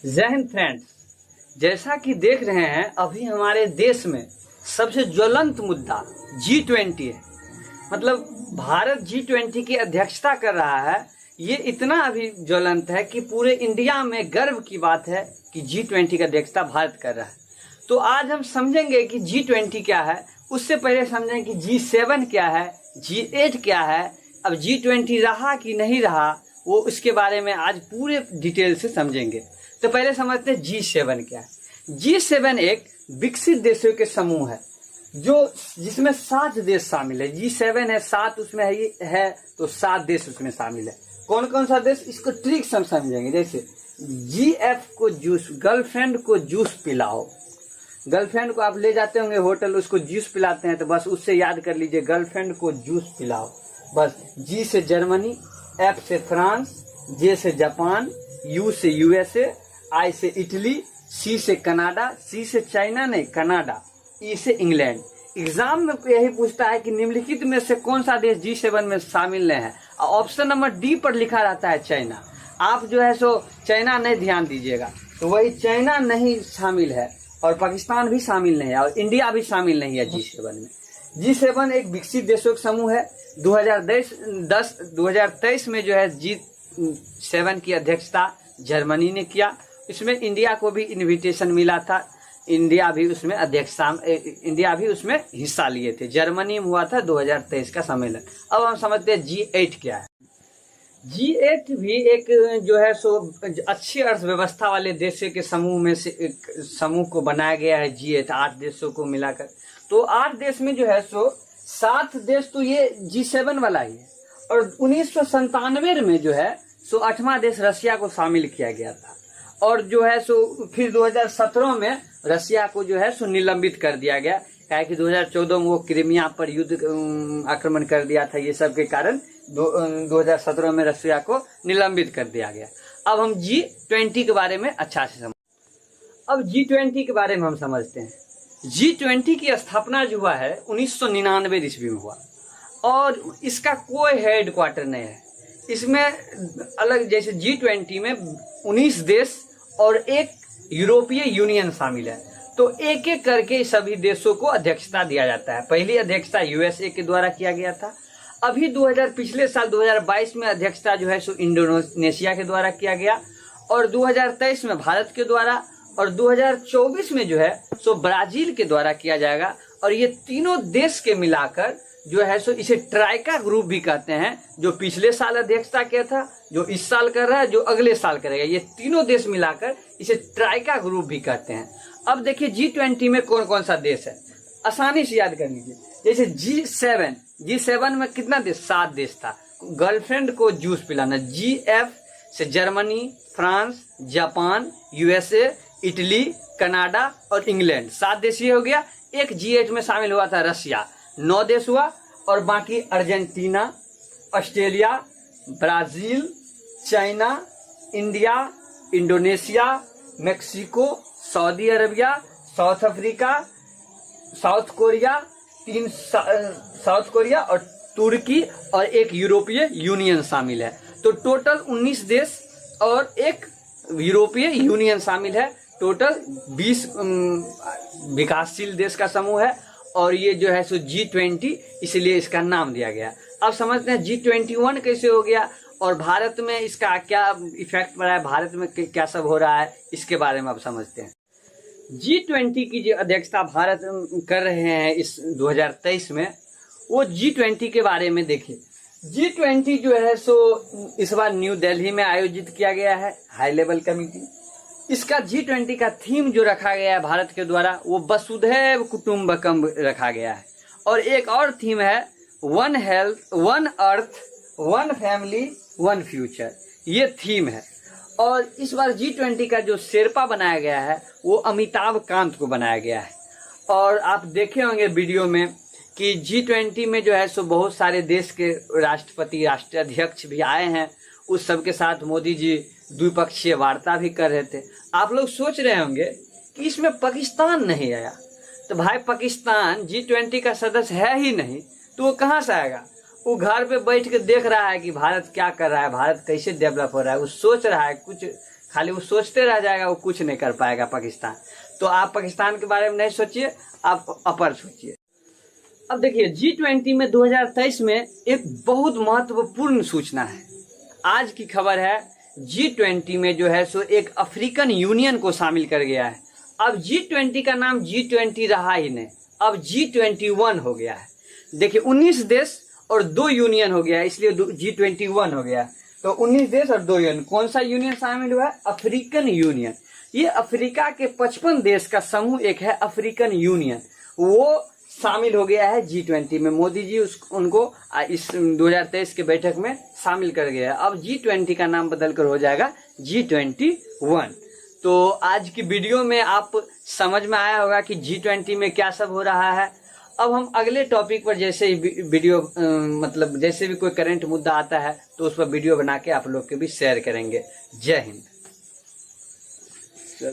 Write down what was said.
जय हिंद फ्रेंड्स। जैसा कि देख रहे हैं अभी हमारे देश में सबसे ज्वलंत मुद्दा G20 है। मतलब भारत G20 की अध्यक्षता कर रहा है। ये इतना अभी ज्वलंत है कि पूरे इंडिया में गर्व की बात है कि G20 की अध्यक्षता भारत कर रहा है। तो आज हम समझेंगे कि G20 क्या है। उससे पहले समझें कि G7 क्या है, G8 क्या है, अब G20 रहा कि नहीं रहा, वो उसके बारे में आज पूरे डिटेल से समझेंगे। तो पहले समझते हैं G7 क्या है। G7 एक विकसित देशों के समूह है जो जिसमें 7 देश शामिल है। G7 है, 7 उसमें है तो 7 देश उसमें शामिल है। कौन कौन सा देश, इसको ट्रिक हम समझेंगे। जैसे GF को जूस, गर्लफ्रेंड को जूस पिलाओ। गर्लफ्रेंड को आप ले जाते होंगे होटल, उसको जूस पिलाते हैं, तो बस उससे याद कर लीजिए गर्लफ्रेंड को जूस पिलाओ। बस G से जर्मनी, F से फ्रांस, J से जापान, U से USA, I से इटली, C से कनाडा, C से चाइना नहीं कनाडा, E से इंग्लैंड। एग्जाम में यही पूछता है कि निम्नलिखित में से कौन सा देश G7 में शामिल नहीं है। ऑप्शन नंबर D पर लिखा रहता है चाइना। आप जो है सो चाइना नहीं ध्यान दीजिएगा, तो वही चाइना नहीं शामिल है और पाकिस्तान भी शामिल नहीं है और इंडिया भी शामिल नहीं है G7 में। G7 एक विकसित देशों का समूह है। 2023 में जो है G7 की अध्यक्षता जर्मनी ने किया। इसमें इंडिया को भी इनविटेशन मिला था, इंडिया भी उसमें हिस्सा लिए थे। जर्मनी में हुआ था 2023 का सम्मेलन। अब हम समझते हैं G8 क्या है। G8 भी एक जो है सो अच्छी अर्थव्यवस्था वाले देशों के समूह में से एक समूह को बनाया गया है। G8 8 देशों को मिलाकर, तो 8 देश में जो है सो 7 देश तो ये G7 वाला ही है। और 1997 में जो है सो 8वां देश रशिया को शामिल किया गया था। और जो है सो फिर 2017 में रशिया को जो है सो निलंबित कर दिया गया, क्या कि 2014 में वो क्रीमिया पर युद्ध आक्रमण कर दिया था। ये सब के कारण 2017 में रशिया को निलंबित कर दिया गया। अब हम G20 के बारे में अच्छा से अब G20 के बारे में हम समझते हैं। G20 की स्थापना जो हुआ है 1999 ईस्वी में हुआ और इसका कोई हेड क्वार्टर नहीं है। इसमें अलग, जैसे G20 में 19 देश और एक यूरोपीय यूनियन शामिल है, तो एक एक करके सभी देशों को अध्यक्षता दिया जाता है। पहली अध्यक्षता USA के द्वारा किया गया था। अभी पिछले साल 2022 में अध्यक्षता जो है सो इंडोनेशिया के द्वारा किया गया और 2023 में भारत के द्वारा और 2024 में जो है सो ब्राजील के द्वारा किया जाएगा। और ये तीनों देश के मिलाकर जो है सो इसे ट्राइका ग्रुप भी कहते हैं, जो पिछले साल अध्यक्षता किया था, जो इस साल कर रहा है, जो अगले साल करेगा। ये तीनों देश मिलाकर इसे ट्राइका ग्रुप भी कहते हैं। अब देखिए G20 में कौन कौन सा देश है, आसानी से याद कर लीजिए। जैसे G7 में कितना देश, 7 देश था। गर्लफ्रेंड को जूस पिलाना, GF से Germany, France, Japan, USA, Italy, Canada और इंग्लैंड, 7 देश ये हो गया। एक G8 में शामिल हुआ था रशिया, 9 देश हुआ। और बाकी Argentina, Australia, Brazil, China, India, Indonesia, Mexico, Saudi Arabia, south Africa, south Korea और तुर्की और एक यूरोपीय यूनियन शामिल है। तो टोटल 19 देश और एक यूरोपीय यूनियन शामिल है। टोटल 20 विकासशील देश का समूह है और ये जो है सो G20 इसलिए इसका नाम दिया गया। अब समझते हैं G21 कैसे हो गया और भारत में इसका क्या इफेक्ट पड़ा है, भारत में क्या सब हो रहा है, इसके बारे में अब समझते हैं। G20 की जो अध्यक्षता भारत कर रहे हैं इस 2023 में, वो G20 के बारे में देखिए। G20 जो है सो इस बार न्यू दिल्ली में आयोजित किया गया है, हाई लेवल कमेटी। इसका G20 का थीम जो रखा गया है भारत के द्वारा, वो वसुधैव कुटुंबकम रखा गया है। और एक और थीम है one health, one earth, one family, one future, ये थीम है। और इस बार G20 का जो शेरपा बनाया गया है वो अमिताभ कांत को बनाया गया है। और आप देखे होंगे वीडियो में कि G20 में जो है सो बहुत सारे देश के राष्ट्रपति, राष्ट्राध्यक्ष भी आए हैं। उस सब के साथ मोदी जी द्विपक्षीय वार्ता भी कर रहे थे। आप लोग सोच रहे होंगे कि इसमें पाकिस्तान नहीं आया, तो भाई पाकिस्तान G20 का सदस्य है ही नहीं, तो वो कहाँ से आएगा। वो घर पे बैठ के देख रहा है कि भारत क्या कर रहा है, भारत कैसे डेवलप हो रहा है, वो सोच रहा है कुछ खाली वो सोचते रह जाएगा, वो कुछ नहीं कर पाएगा पाकिस्तान। तो आप पाकिस्तान के बारे में नहीं सोचिए, आप अपर सोचिए। अब देखिए G20 में 2023 में एक बहुत महत्वपूर्ण सूचना है। आज की खबर है G20 में जो है सो एक अफ्रीकन यूनियन को शामिल कर गया है। अब G20 का नाम G20 रहा ही नहीं, अब G21 हो गया है। देखिए 19 देश और 2 यूनियन हो गया, इसलिए G21 हो गया। तो 19 देश और 2 यूनियन, कौन सा यूनियन शामिल हुआ है? African union. ये अफ्रीका के 55 देश का समूह एक है अफ्रीकन यूनियन, वो शामिल हो गया है G20 में। मोदी जी उनको इस 2023 के बैठक में शामिल कर गया है। अब G20 का नाम बदलकर हो जाएगा G21। तो आज की वीडियो में आप समझ में आया होगा कि G20 में क्या सब हो रहा है। अब हम अगले टॉपिक पर जैसे ही वीडियो मतलब जैसे भी कोई करंट मुद्दा आता है तो उस पर वीडियो बना के आप लोग के बीच शेयर करेंगे। जय हिंद।